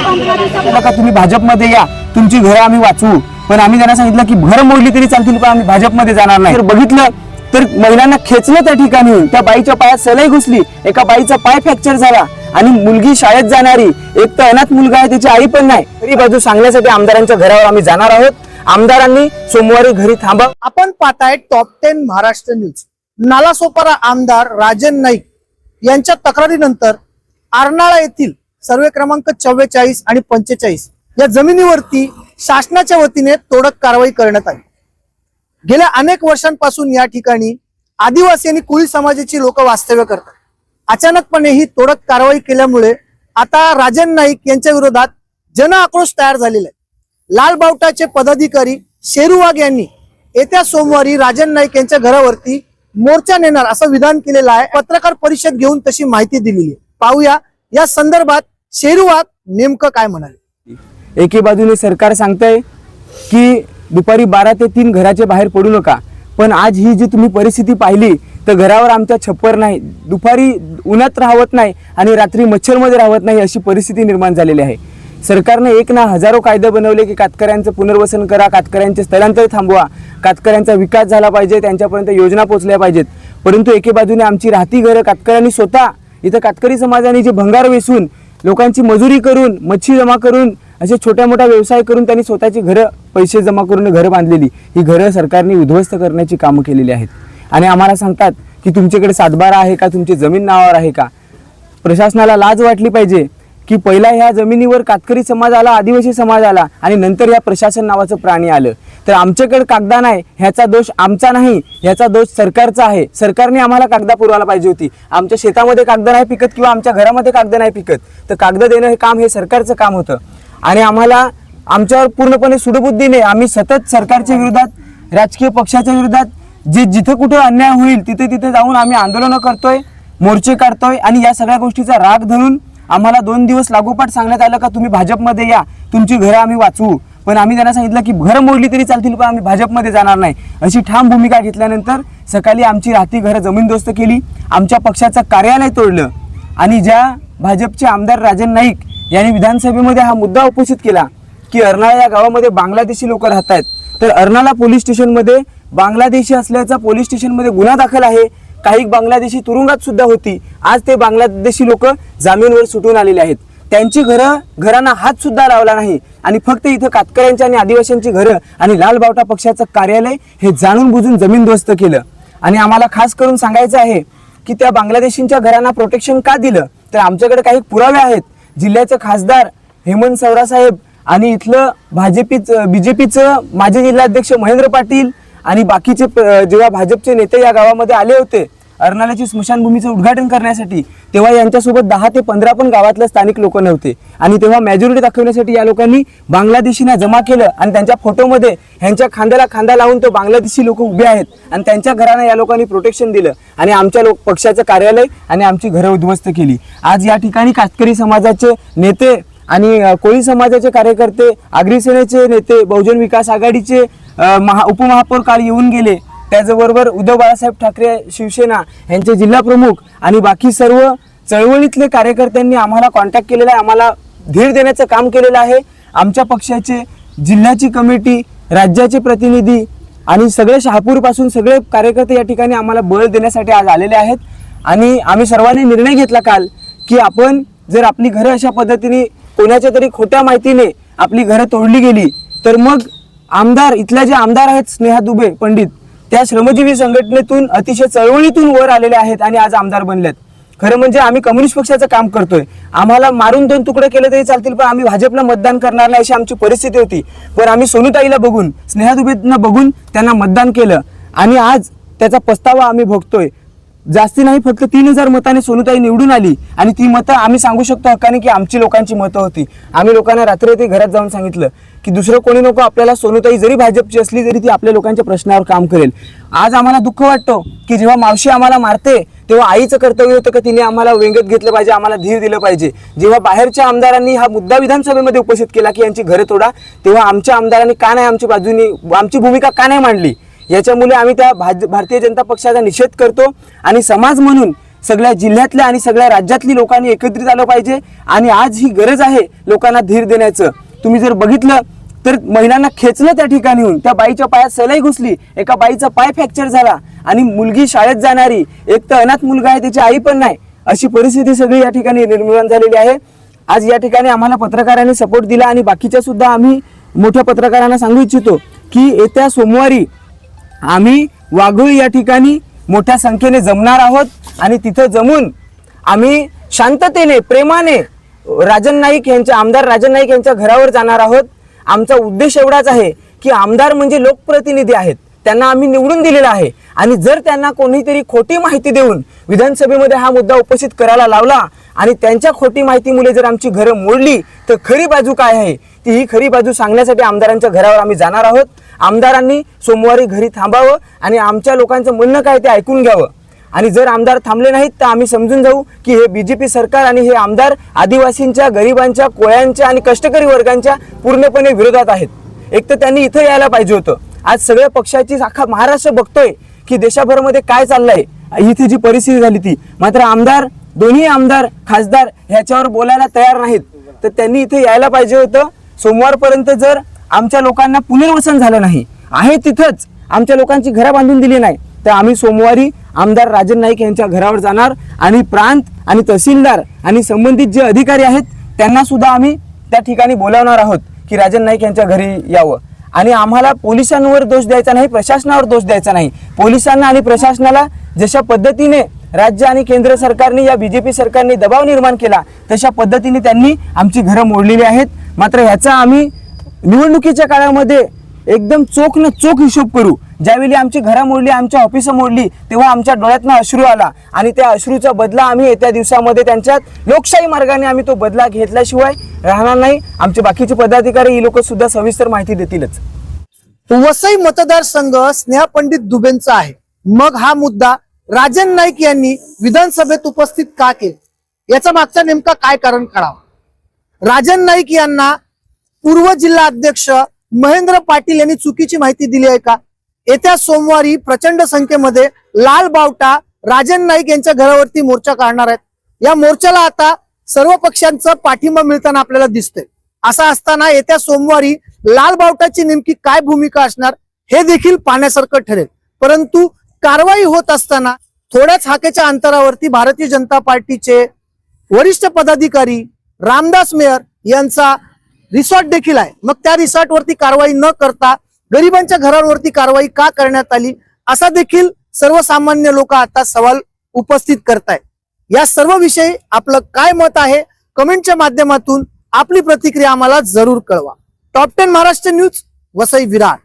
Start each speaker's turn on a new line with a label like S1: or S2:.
S1: का तुम्ही भाजपमध्ये या, तुमची घरं आम्ही वाचवू, पण आम्ही त्यांना सांगितलं की घर मोडली तरी चालतील पण आम्ही भाजपमध्ये जाणार नाही. तर बघितलं तर महिलांना खेचलं त्या ठिकाणी, त्या बाईच्या पायात सलाई घुसली, एका बाईचा पाय फ्रॅक्चर झाला आणि मुलगी शाळेत जाणारी, एक तर अनाथ मुलगा आहे, त्याची आई पण नाही. तरी बाजू सांगण्यासाठी आमदारांच्या घरावर आम्ही जाणार आहोत. आमदारांनी सोमवारी घरी थांबा.
S2: आपण पाहताय टॉप 10 महाराष्ट्र न्यूज. नालासोपारा आमदार राजन नाईक यांच्या तक्रारीनंतर अर्नाळा येथील सर्वे क्रमांक 44 आणि 45 या जमिनीवरती शासनाच्या वतीने तोडक कारवाई करण्यात आली. गेल्या अनेक वर्षांपासून या ठिकाणी आदिवासी आणि कोळी समाजाची लोक वास्तव्य करतात. अचानकपणे ही तोडक कारवाई केल्यामुळे आता राजन नाईक यांच्या विरोधात जन आक्रोश तयार झालेला आहे. लाल बावटाचे पदाधिकारी शेरू वाघ यांनी येत्या सोमवारी राजन नाईक यांच्या घरावरती मोर्चा नेणार असं विधान केलेलं आहे. पत्रकार परिषद घेऊन तशी माहिती दिलेली आहे. पाहूया या संदर्भात शेरू वाघ नेमकं काय म्हणाले.
S1: एके बाजूने सरकार सांगतंय की दुपारी 12 ते 3 घराच्या बाहेर पडू नका, पण आज ही जी तुम्ही परिस्थिती पाहिली तर घरावर आमच्या छप्पर नाही, दुपारी उन्हात राहत नाही आणि रात्री मच्छरमध्ये राहत नाही, अशी परिस्थिती निर्माण झालेली आहे. सरकारने एक ना हजारो कायदे बनवले की कातकऱ्यांचं पुनर्वसन करा, कातकऱ्यांचे स्थलांतर थांबवा, कातकऱ्यांचा विकास झाला पाहिजे, त्यांच्यापर्यंत योजना पोहोचल्या पाहिजेत. परंतु एके बाजूने आमची राहती घरं कातकऱ्यांनी स्वतः इथं कातकरी समाजाने जे भंगार वेचून लोकांची मजुरी करून, मच्छी जमा करून, असे छोट्या मोठ्या व्यवसाय करून त्यांनी स्वतःची घरं पैसे जमा करून घरं बांधलेली, ही घरं सरकारने उद्ध्वस्त करण्याची कामं केलेली आहेत. आणि आम्हाला सांगतात की तुमच्याकडे सातबारा आहे का, तुमची जमीन नावावर आहे का. प्रशासनाला लाज वाटली पाहिजे की पहिला ह्या जमिनीवर कातकरी समाज आला, आदिवासी समाज आला आणि नंतर या प्रशासन नावाचं प्राणी आलं. तर आमच्याकडे कागदा नाही, ह्याचा दोष आमचा नाही, ह्याचा दोष सरकारचा आहे. सरकारने आम्हाला कागदा पुरवायला पाहिजे होती. आमच्या शेतामध्ये कागद नाही पिकत किंवा आमच्या घरामध्ये कागद नाही पिकत, तर कागद देणं हे काम हे सरकारचं काम होतं. आणि आम्हाला आमच्यावर पूर्णपणे सुडबुद्धीने आम्ही सतत सरकारच्या विरोधात, राजकीय पक्षाच्या विरोधात जिथं कुठं अन्याय होईल तिथे तिथे जाऊन आम्ही आंदोलनं करतोय, मोर्चे काढतोय. आणि या सगळ्या गोष्टीचा राग धरून आम्हाला 2 दिवस लागोपाठ सांगण्यात आलं का तुम्ही भाजपमध्ये या, तुमची घरं आम्ही वाचवू, पण आम्ही त्यांना सांगितलं की घरं मोडली तरी चालतील पण आम्ही भाजपमध्ये जाणार नाही, अशी ठाम भूमिका घेतल्यानंतर सकाळी आमची राहती घरं जमीनदोस्त केली, आमच्या पक्षाचं कार्यालय तोडलं. आणि ज्या भाजपचे आमदार राजन नाईक यांनी विधानसभेमध्ये हा मुद्दा उपस्थित केला की अर्नाळा या गावामध्ये बांगलादेशी लोक राहत आहेत, तर अर्नाळा पोलीस स्टेशनमध्ये बांगलादेशी असल्याचा पोलीस स्टेशनमध्ये गुन्हा दाखल आहे. काही बांगलादेशी तुरुंगात सुद्धा होती. आज ते बांगलादेशी लोक जामीनवर सुटून आलेले आहेत. त्यांची घरांना हात सुद्धा लावला नाही आणि फक्त इथं कातकऱ्यांची आणि आदिवासींची घरं आणि लाल बावटा पक्षाचं कार्यालय हे जाणून बुजून जमीनदोस्त केलं. आणि आम्हाला खास करून सांगायचं आहे की त्या बांगलादेशींच्या घरांना प्रोटेक्शन का दिलं, तर आमच्याकडे काही पुरावे आहेत. जिल्ह्याचे खासदार हेमंत सवरा साहेब आणि इथलं बीजेपीचं माजी जिल्हाध्यक्ष महेंद्र पाटील आणि बाकीचे जेव्हा भाजपचे नेते या गावामध्ये आले होते अर्नाळ्याची स्मशानभूमीचं उद्घाटन करण्यासाठी, तेव्हा यांच्यासोबत 10 ते 15 पण गावातले स्थानिक लोक नव्हते. आणि तेव्हा मेजॉरिटी दाखवण्यासाठी या लोकांनी बांगलादेशींना जमा केलं आणि त्यांच्या फोटोमध्ये ह्यांच्या खांद्याला खांदा लावून तो बांगलादेशी लोक उभे आहेत आणि त्यांच्या घरांना या लोकांनी प्रोटेक्शन दिलं आणि आमच्या पक्षाचं कार्यालय आणि आमची घरं उद्ध्वस्त केली. आज या ठिकाणी कातकरी समाजाचे नेते आणि कोळी समाजाचे कार्यकर्ते, आगरी सेनेचे नेते, बहुजन विकास आघाडीचे उपमहापौर काल येऊन गेले. त्याचबरोबर उद्धव बाळासाहेब ठाकरे शिवसेना यांचे जिल्हा प्रमुख आणि बाकी सर्व चळवळीतले कार्यकर्त्यांनी आम्हाला कॉन्टॅक्ट केलेला आहे, आम्हाला धीर देण्याचं काम केलेलं आहे. आमच्या पक्षाचे जिल्ह्याची कमिटी, राज्याचे प्रतिनिधी आणि सगळे शहापूरपासून सगळे कार्यकर्ते या ठिकाणी आम्हाला बळ देण्यासाठी आज आलेले आहेत. आणि आम्ही सर्वांनी निर्णय घेतला काल की आपण जर आपली घरं अशा पद्धतीने कोणाच्या तरी खोट्या माहितीने आपली घरं तोडली गेली तर मग आमदार, इथल्या जे आमदार आहेत स्नेहा दुबे पंडित, त्या श्रमजीवी संघटनेतून अतिशय चळवळीतून वर आलेले आहेत आणि आज आमदार बनलेत. खरं म्हणजे आम्ही कम्युनिस्ट पक्षाचं काम करतोय, आम्हाला मारून 2 तुकडे केले तरी चालतील पण आम्ही भाजपला मतदान करणार नाही अशी आमची परिस्थिती होती. पण आम्ही सोनूताईला बघून, स्नेहा दुबेंना बघून त्यांना मतदान केलं आणि आज त्याचा पस्तावा आम्ही भोगतोय. जास्ती नाही, फक्त 3000 मताने सोनूताई निवडून आली आणि ती मतं आम्ही सांगू शकतो हक्काने की आमची लोकांची मतं होती. आम्ही लोकांना रात्री घरात जाऊन सांगितलं की दुसरं कोणी नको, आपल्याला सोनूताई जरी भाजपची असली तरी ती आपल्या लोकांच्या प्रश्नावर काम करेल. आज आम्हाला दुःख वाटतं की जेव्हा मावशी आम्हाला मारते तेव्हा आईचं कर्तव्य होतं की तिने आम्हाला व्यंगत घेतलं पाहिजे, आम्हाला धीर दिलं पाहिजे. जेव्हा बाहेरच्या आमदारांनी हा मुद्दा विधानसभेमध्ये उपस्थित केला की यांची घरं तोडा, तेव्हा आमच्या आमदारांनी का नाही आमची बाजूनी, आमची भूमिका का नाही मांडली. याच्यामुळे आम्ही त्या भारतीय जनता पक्षाचा निषेध करतो आणि समाज म्हणून सगळ्या जिल्ह्यातल्या आणि सगळ्या राज्यातली लोकांनी एकत्रित आलं पाहिजे आणि आज ही गरज आहे लोकांना धीर देण्याचं. तुम्ही जर बघितलं तर महिलांना खेचलं त्या ठिकाणीहून, त्या बाईच्या पायात सलाई घुसली, एका बाईचा पाय फ्रॅक्चर झाला आणि मुलगी शाळेत जाणारी, एक तर अनाथ मुलगा आहे, त्याची आई पण नाही, अशी परिस्थिती सगळी या ठिकाणी निर्माण झालेली आहे. आज या ठिकाणी आम्हाला पत्रकारांनी सपोर्ट दिला आणि बाकीच्या सुद्धा आम्ही मोठ्या पत्रकारांना सांगू इच्छितो की येत्या सोमवारी आम्ही वाघोळी या ठिकाणी मोठ्या संख्येने जमणार आहोत आणि तिथं जमून आम्ही शांततेने, प्रेमाने राजन नाईक यांच्या, आमदार राजन नाईक यांच्या घरावर जाणार आहोत. आमचा उद्देश एवढाच आहे की आमदार म्हणजे लोकप्रतिनिधी आहेत, त्यांना आम्ही निवडून दिलेला आहे आणि जर त्यांना कोणीतरी खोटी माहिती देऊन विधानसभेमध्ये हा मुद्दा उपस्थित करायला लावला आणि त्यांच्या खोटी माहितीमुळे जर आमची घरं मोडली तर खरी बाजू काय आहे ती, ही खरी बाजू सांगण्यासाठी आमदारांच्या घरावर आम्ही जाणार आहोत. आमदारांनी सोमवारी घरी थांबावं आणि आमच्या लोकांचं म्हणणं काय ते ऐकून घ्यावं आणि जर आमदार थांबले नाहीत तर आम्ही समजून जाऊ की हे बीजेपी सरकार आणि हे आमदार आदिवासींच्या, गरिबांच्या, कोळ्यांच्या आणि कष्टकरी वर्गांच्या पूर्णपणे विरोधात आहेत. एक तर त्यांनी इथं यायला पाहिजे होतं. आज सगळ्या पक्षाची अख्खा महाराष्ट्र बघतोय की देशाभरामध्ये काय चाललंय, इथे जी परिस्थिती झाली ती, मात्र आमदार, दोन्ही आमदार, खासदार ह्याच्यावर बोलायला तयार नाहीत. तर त्यांनी इथे यायला पाहिजे होतं. सोमवारपर्यंत जर आमच्या लोकांना पुनर्वसन झालं नाही, आहे तिथंच आमच्या लोकांची घरं बांधून दिली नाही, तर आम्ही सोमवारी आमदार राजन नाईक यांच्या घरावर जाणार आणि प्रांत आणि तहसीलदार आणि संबंधित जे अधिकारी आहेत त्यांना सुद्धा आम्ही त्या ठिकाणी बोलावणार आहोत की राजन नाईक यांच्या घरी यावं. आणि आम्हाला पोलिसांवर दोष द्यायचा नाही, प्रशासनावर दोष द्यायचा नाही. पोलिसांना आणि प्रशासनाला जशा पद्धतीने राज्य आणि केंद्र सरकारने, या बीजेपी सरकारने दबाव निर्माण केला तशा पद्धतीने त्यांनी आमची घरं मोडलेली आहेत. मात्र ह्याचा आम्ही निवडणुकीच्या काळामध्ये एकदम चोख न चोख हिशोब करू. ज्यावेळी आमची घरं मोडली, आमच्या ऑफिस मोडली, तेव्हा आमच्या डोळ्यातनं अश्रू आला आणि त्या अश्रूचा बदला आम्ही येत्या दिवसामध्ये त्यांच्यात लोकशाही मार्गाने आम्ही तो बदला घेतल्याशिवाय राहणार नाही. आमचे बाकीचे पदाधिकारी ही लोक सुद्धा सविस्तर माहिती देतीलच.
S2: वसई मतदारसंघ स्नेहा पंडित दुबेंचा आहे, मग हा मुद्दा राजन नाईक यांनी विधानसभेत उपस्थित का केला, याचा मागचा नेमका काय कारण काढावा? राजन नाईक यांना पूर्व जिल्हा अध्यक्ष महेंद्र पाटील यांनी चुकीची माहिती दिली आहे का? येत्या सोमवारी प्रचंड संख्येमध्ये लाल बावटा राजन नाईक यांच्या घरावरती मोर्चा काढणार आहेत. या मोर्चाला आता सर्व पक्षांचा पाठिंबा मिळताना आपल्याला दिसतोय. असं असताना येत्या सोमवारी लाल बावटाची नेमकी काय भूमिका असणार हे देखील पाहण्यासारखं ठरेल. परंतु कारवाई होत असताना थोड्याच हाकेच्या अंतरावरती भारतीय जनता पार्टीचे वरिष्ठ पदाधिकारी रामदास मेयर यांचा रिसॉर्ट देखील आहे. मग त्या रिसॉर्टवरती कारवाई न करता गरिबांच्या घरांवरती कारवाई का करण्यात आली, असा देखील सर्वसामान्य लोक आता सवाल उपस्थित करतायत. या सर्व विषयी आपलं काय मत आहे कमेंटच्या माध्यमातून आपली प्रतिक्रिया आम्हाला जरूर कळवा. Top 10 Maharashtra news, Vasai Virar.